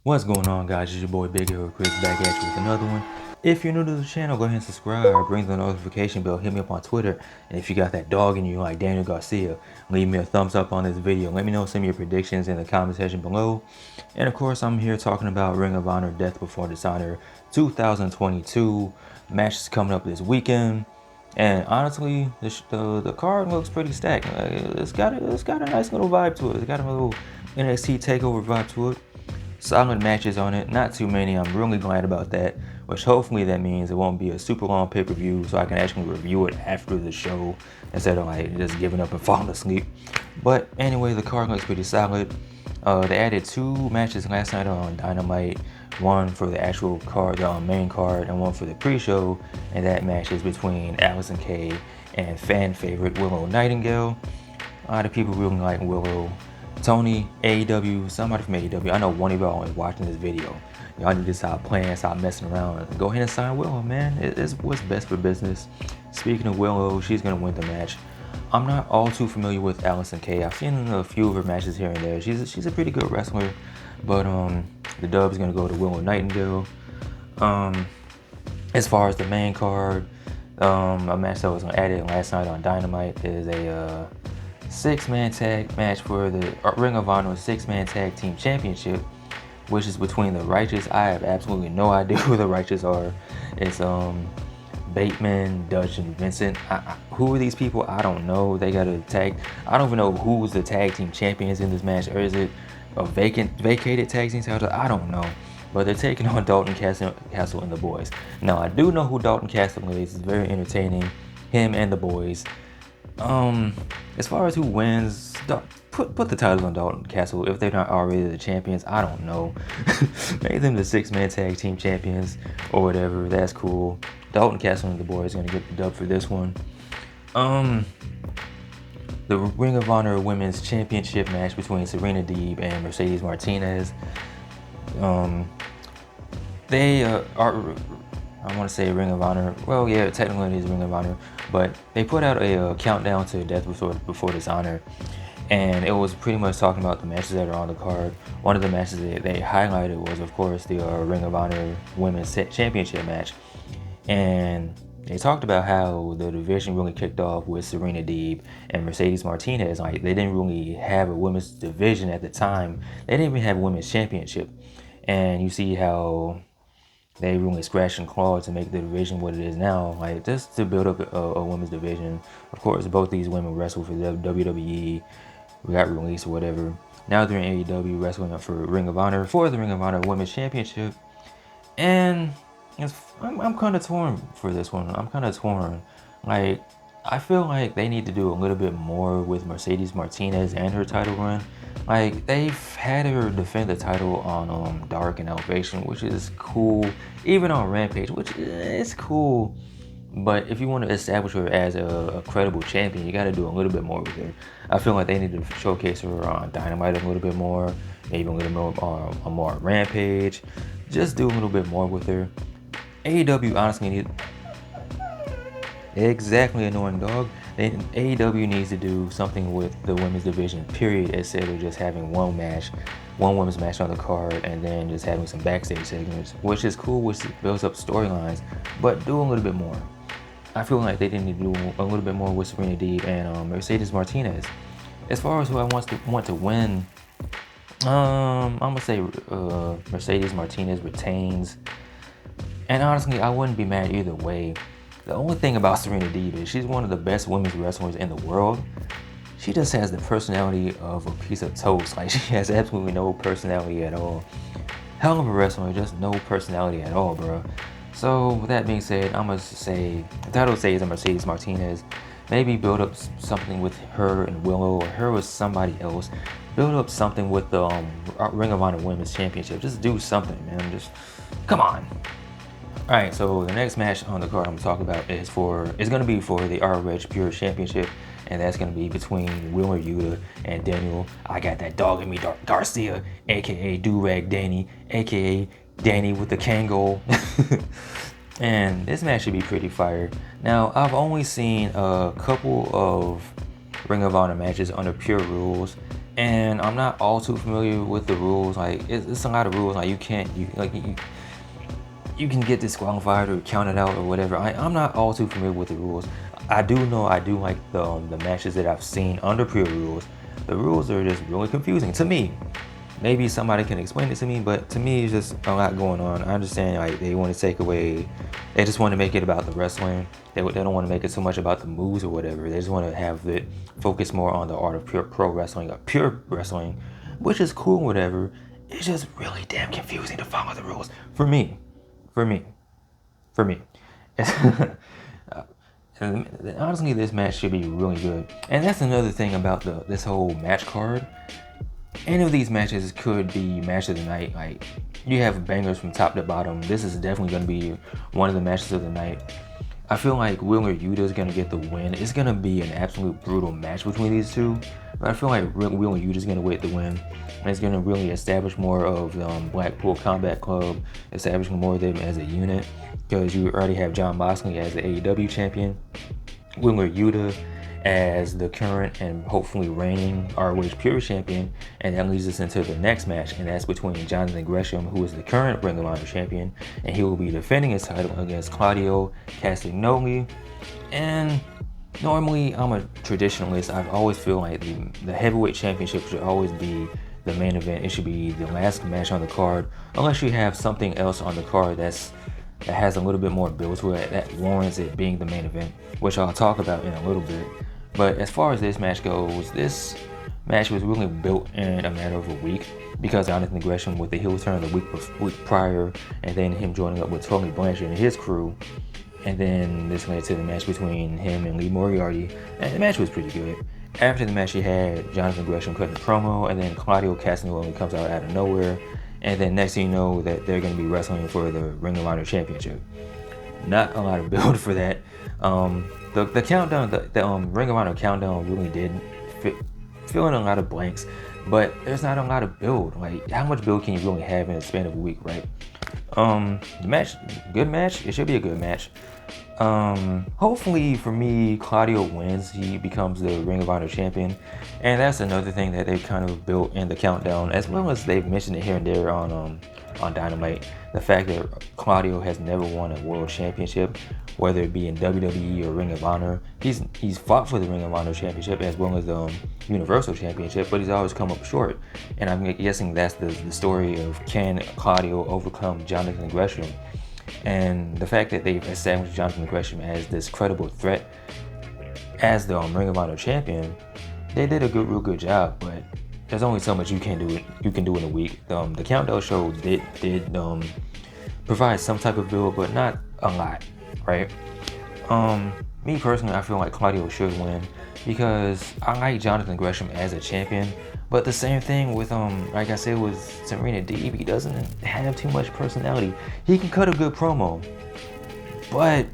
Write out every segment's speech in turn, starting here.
What's going on, guys? It's your boy Big Hero Chris back at you with another one. If you're new to the channel, go ahead and subscribe, ring the notification bell, hit me up on Twitter, and if you got that dog in you like Daniel Garcia, leave me a thumbs up on this video. Let me know some of your predictions in the comment section below. And of course, I'm here talking about Ring of Honor Death Before Dishonor 2022 matches coming up this weekend. And honestly, the card looks pretty stacked. It's got a nice little vibe to it. It's got a little NXT takeover vibe to it. Solid matches on it, not too many. I'm really glad about that, which hopefully that means it won't be a super long pay-per-view, so I can actually review it after the show instead of like just giving up and falling asleep. But anyway, the card looks pretty solid. They added 2 matches last night on Dynamite, one for the actual card, the main card, and one for the pre-show, and that match is between Allysin K and fan favorite Willow Nightingale. A lot of people really like Willow. Tony, AEW, somebody from AEW, I know one of y'all is watching this video. Y'all need to stop playing, stop messing around. Go ahead and sign Willow, man. It's what's best for business. Speaking of Willow, she's going to win the match. I'm not all too familiar with Allysin K. I've seen a few of her matches here and there. She's a pretty good wrestler, but the dub is going to go to Willow Nightingale. As far as the main card, a match that was added last night on Dynamite is a 6-man tag match for the Ring of Honor 6-man tag team championship, which is between the Righteous. I have absolutely no idea who the Righteous are. It's Bateman, Dutch, and Vincent. Who are these people? I don't know. They got a tag. I don't even know who's the tag team champions in this match, or is it a vacated tag team title? I don't know. But they're taking on Dalton Castle and the boys. Now I do know who Dalton Castle is. It's very entertaining. Him and the boys. As far as who wins, put the titles on Dalton Castle if they're not already the champions. I don't know. Make them the 6-man tag team champions or whatever. That's cool. Dalton Castle and the boys gonna get the dub for this one. The Ring of Honor Women's Championship match between Serena Deeb and Mercedes Martinez. They are, I want to say Ring of Honor. Well, yeah, technically it is Ring of Honor, but they put out a countdown to Death Before Dishonor, and it was pretty much talking about the matches that are on the card. One of the matches that they highlighted was, of course, the Ring of Honor Women's Championship match, and they talked about how the division really kicked off with Serena Deeb and Mercedes Martinez. Like, they didn't really have a women's division at the time. They didn't even have a women's championship, and you see how they really scratched and clawed to make the division what it is now, like just to build up a women's division. Of course, both these women wrestled for the WWE, got released or whatever. Now they're in AEW wrestling for Ring of Honor for the Ring of Honor Women's Championship. And I'm kind of torn for this one. I'm kind of torn. Like, I feel like they need to do a little bit more with Mercedes Martinez and her title run. Like, they've had her defend the title on Dark and Elevation, which is cool. Even on Rampage, which is cool. But if you want to establish her as a credible champion, you got to do a little bit more with her. I feel like they need to showcase her on Dynamite a little bit more. Maybe a little more on more Rampage. Just do a little bit more with her. AEW honestly needs... Exactly, annoying dog. AEW needs to do something with the women's division, period, instead of just having one women's match on the card and then just having some backstage segments, which is cool, which builds up storylines, but do a little bit more. I feel like they didn't need to do a little bit more with Serena Deeb and Mercedes Martinez. As far as who I want to win, I'm gonna say Mercedes Martinez retains, and honestly, I wouldn't be mad either way. The only thing about Serena Deeb is she's one of the best women's wrestlers in the world. She just has the personality of a piece of toast. Like, she has absolutely no personality at all. Hell of a wrestler, just no personality at all, bro. So with that being said, I'm gonna say the title is Mercedes Martinez. Maybe build up something with her and Willow, or her with somebody else. Build up something with the Ring of Honor Women's Championship. Just do something, man. Just come on. All right, so the next match on the card I'm talking about is going to be for the ROH Pure Championship, and that's going to be between Willow, Yuta, and Daniel. I got that dog in me, Garcia, aka Do-Rag Danny, aka Danny with the Kangol. And this match should be pretty fire. Now, I've only seen a couple of Ring of Honor matches under Pure rules, and I'm not all too familiar with the rules. Like, it's a lot of rules. Like, you can get disqualified or counted out or whatever. I'm not all too familiar with the rules. I do know I do like the matches that I've seen under Pure rules. The rules are just really confusing to me. Maybe somebody can explain it to me, but to me, it's just a lot going on. I understand, like, they want to take away, they just want to make it about the wrestling. They don't want to make it so much about the moves or whatever. They just want to have it focus more on the art of pro wrestling, or pure wrestling, which is cool, whatever. It's just really damn confusing to follow the rules for me. And honestly, this match should be really good. And that's another thing about this whole match card. Any of these matches could be match of the night. Like, you have bangers from top to bottom. This is definitely going to be one of the matches of the night. I feel like Willow Yuta is going to get the win. It's going to be an absolute brutal match between these two. But I feel like Willow Yuta is going to get the win. And it's going to really establish more of Blackpool Combat Club, establishing more of them as a unit. Because you already have Jon Moxley as the AEW champion, Willow Yuta as the current and hopefully reigning ROH Pure champion, and that leads us into the next match, and that's between Jonathan Gresham, who is the current Ring of Honor champion, and he will be defending his title against Claudio Castagnoli. And normally, I'm a traditionalist. I always feel like the heavyweight championship should always be the main event. It should be the last match on the card, unless you have something else on the card that has a little bit more build to it that warrants it being the main event, which I'll talk about in a little bit. But as far as this match goes, this match was really built in a matter of a week, because Jonathan Gresham with the heel turn the week prior, and then him joining up with Tony Blanchard and his crew, and then this led to the match between him and Lee Moriarty, and the match was pretty good. After the match, you had Jonathan Gresham cutting a promo, and then Claudio Castagnoli comes out of nowhere, and then next thing you know that they're going to be wrestling for the Ring of Honor Championship. Not a lot of build for that. The countdown, the Ring of Honor countdown really did fill in a lot of blanks, but there's not a lot of build. Like, how much build can you really have in a span of a week, right? The match, good match. It should be a good match. Hopefully for me, Claudio wins. He becomes the Ring of Honor champion, and that's another thing that they've kind of built in the countdown, as well as they've mentioned it here and there on Dynamite. The fact that Claudio has never won a world championship, whether it be in WWE or Ring of Honor. He's fought for the Ring of Honor championship as well as the Universal Championship, but he's always come up short. And I'm guessing that's the story of, can Claudio overcome Jonathan Gresham? And the fact that they've established Jonathan Gresham as this credible threat as the Ring of Honor champion, they did a real good job. But there's only so much you can do in a week. The countdown show did provide some type of build, but not a lot, right? Me personally, I feel like Claudio should win, because I like Jonathan Gresham as a champion. But the same thing with like I said, with Serena, Deeb, he doesn't have too much personality. He can cut a good promo, but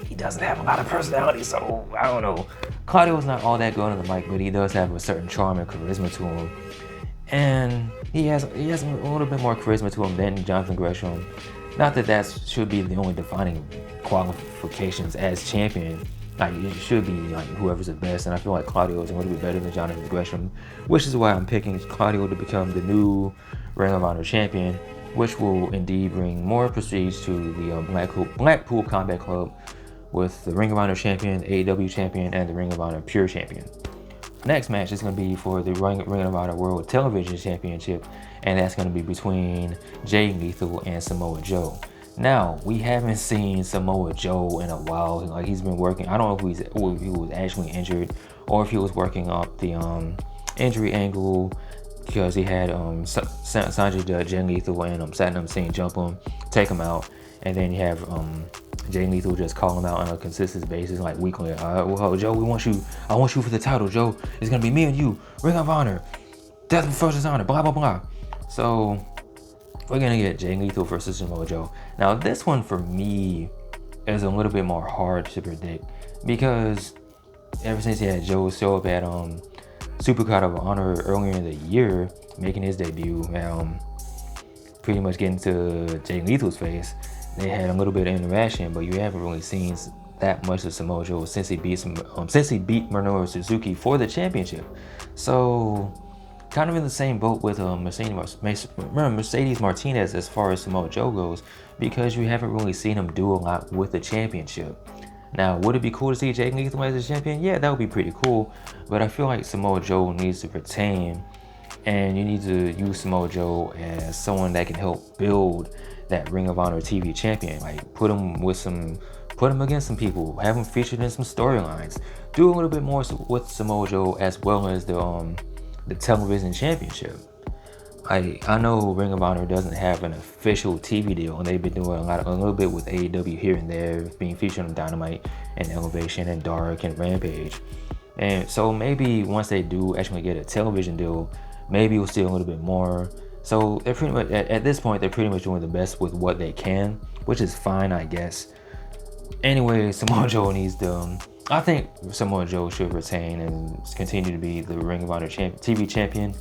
he doesn't have a lot of personality. So I don't know. Claudio's not all that good on the mic, but he does have a certain charm and charisma to him, and he has a little bit more charisma to him than Jonathan Gresham. Not that should be the only defining qualifications as champion. Like, it should be like whoever's the best, and I feel like Claudio is a little bit better than Jonathan Gresham, which is why I'm picking Claudio to become the new Ring of Honor champion, which will indeed bring more prestige to the Blackpool Combat Club, with the Ring of Honor champion, the AEW champion, and the Ring of Honor Pure champion. Next match is going to be for the Ring of Honor World Television Championship, and that's going to be between Jay Lethal and Samoa Joe. Now, we haven't seen Samoa Joe in a while. Like, he's been working. I don't know if he was actually injured, or if he was working up the injury angle, because he had Sanjay Dutt, Jay Lethal, and Satnam Singh jump him, take him out, and then you have Jay Lethal just call him out on a consistent basis, like weekly. Well, Joe, I want you for the title, Joe. It's gonna be me and you, Ring of Honor, Death Before Dishonor, blah blah blah. So we're gonna get Jay Lethal versus Samoa Joe. Now this one for me is a little bit more hard to predict because ever since he had Joe show up at Supercard of Honor earlier in the year, making his debut, pretty much getting to Jay Lethal's face, they had a little bit of interaction, but you haven't really seen that much of Samoa Joe since he beat Minoru Suzuki for the championship. So kind of in the same boat with Mercedes Martinez as far as Samoa Joe goes, because you haven't really seen him do a lot with the championship. Now, would it be cool to see Jay Lethal as a champion? Yeah, that would be pretty cool, but I feel like Samoa Joe needs to retain, and you need to use Samoa Joe as someone that can help build that Ring of Honor TV champion. Like put him against some people, have him featured in some storylines, do a little bit more with Samoa Joe as well as the television championship. I know Ring of Honor doesn't have an official TV deal, and they've been doing a little bit with AEW here and there, being featured on Dynamite and Elevation and Dark and Rampage. And so maybe once they do actually get a television deal, maybe we'll see a little bit more. So they're pretty much at this point, they're pretty much doing the best with what they can, which is fine, I guess. Anyway, Samoa Joe needs to. I think Samoa Joe should retain and continue to be the Ring of Honor TV champion.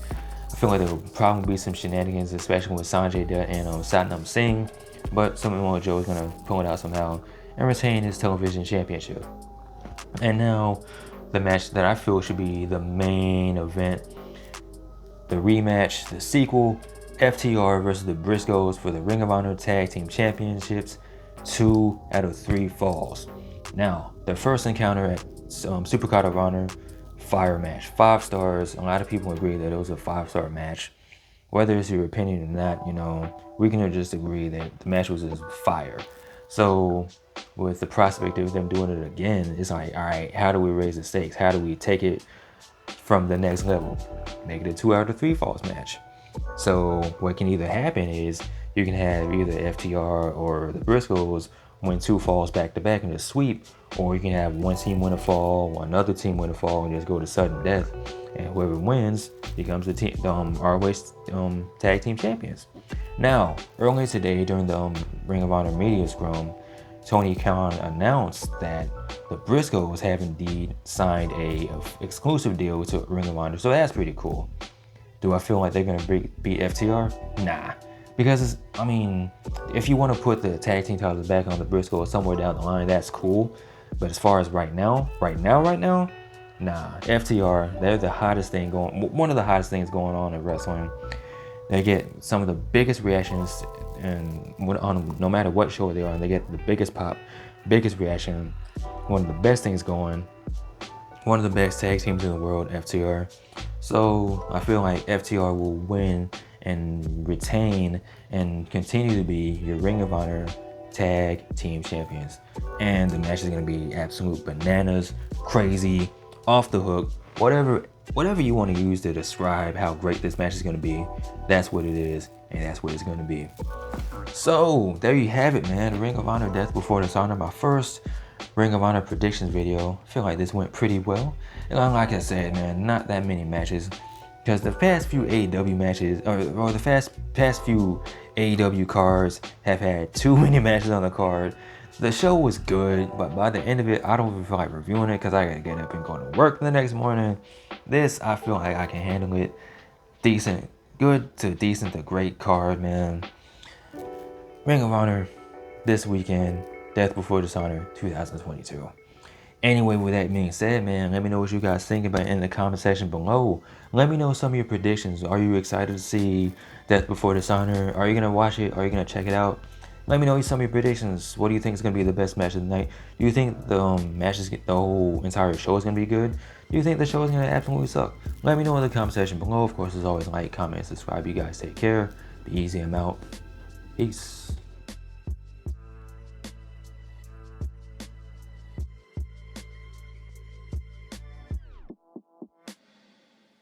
I feel like there will probably be some shenanigans, especially with Sanjay Dutt and Satnam Singh, but Samoa Joe is going to pull it out somehow and retain his television championship. And now, the match that I feel should be the main event, the rematch, the sequel, FTR versus the Briscoes for the Ring of Honor Tag Team Championships, 2 out of 3 falls. Now, their first encounter at Supercard of Honor, fire match, 5 stars. A lot of people agree that it was a 5-star match. Whether it's your opinion or not, we can just agree that the match was just fire. So with the prospect of them doing it again, it's like, all right, how do we raise the stakes? How do we take it from the next level? Make it a 2 out of 3 falls match. So what can either happen is you can have either FTR or the Briscoes win 2 falls back to back in a sweep, or you can have one team win a fall, another team win a fall, and just go to sudden death, and whoever wins becomes the ROH Tag Team Champions. Now, earlier today during the Ring of Honor media scrum, Tony Khan announced that the Briscoes have indeed signed a exclusive deal to Ring of Honor, so that's pretty cool. Do I feel like they're gonna beat FTR? Nah. Because, if you want to put the tag team titles back on the Briscoes somewhere down the line, that's cool. But as far as right now, nah. FTR, they're the hottest thing going, one of the hottest things going on in wrestling. They get some of the biggest reactions, and no matter what show they're on, they get the biggest pop, biggest reaction, one of the best things going, one of the best tag teams in the world, FTR. So I feel like FTR will win and retain and continue to be your Ring of Honor Tag Team Champions. And the match is going to be absolute bananas, crazy, off the hook, whatever you want to use to describe how great this match is going to be, that's what it is, and that's what it's going to be. So there you have it, man. The Ring of Honor Death Before Dishonor, my first Ring of Honor predictions video. I feel like this went pretty well. And like I said, man, not that many matches. Because the past few AEW matches, or the past few AEW cards have had too many matches on the card. The show was good, but by the end of it, I don't even feel like reviewing it because I gotta get up and go to work the next morning. This, I feel like I can handle it. Decent, good to decent to great card, man. Ring of Honor this weekend, Death Before Dishonor 2022. Anyway, with that being said, man, let me know what you guys think about it in the comment section below. Let me know some of your predictions. Are you excited to see Death Before Dishonor? Are you going to watch it? Are you going to check it out? Let me know some of your predictions. What do you think is going to be the best match of the night? Do you think the the whole entire show is going to be good? Do you think the show is going to absolutely suck? Let me know in the comment section below. Of course, as always, like, comment, subscribe. You guys take care. Be easy. I'm out. Peace.